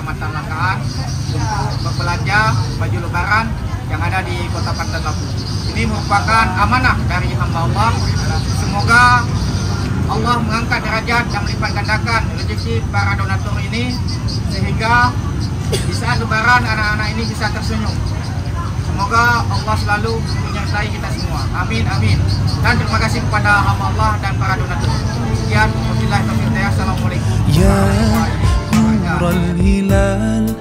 Kecamatan Langkaan untuk berbelanja baju lebaran yang ada di Kota Pandan Labu. Ini merupakan amanah dari hamba Allah. Semoga Allah mengangkat derajat dan melipat gandakan rezeki para donatur ini, sehingga di saat lebaran anak-anak ini bisa tersenyum. Semoga Allah selalu menyertai kita semua. Amin, amin. Dan terima kasih kepada hamba Allah dan para donatur. Sekian, Assalamualaikum. Ya nur al-hilal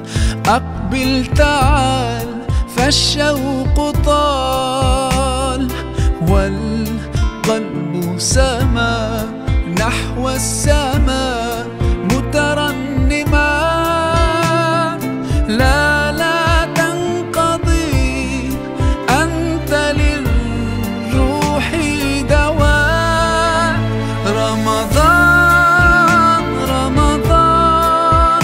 aqbil ta'al فالشوق طال والقلب سما نحو السماء مترنما لا تنقضي أنت للروح دواء رمضان رمضان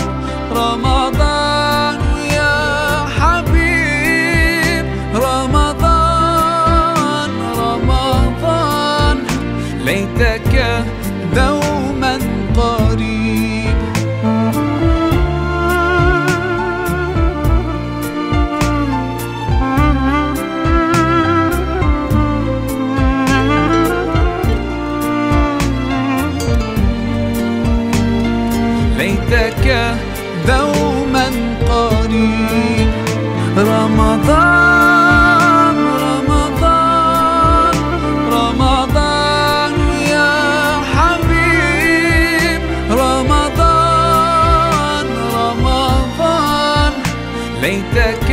رمضان يا حبيب رمضان رمضان ليتك دوما قريب ليتك دوما قريب رمضان رمضان رمضان يا حبيب رمضان رمضان ليتك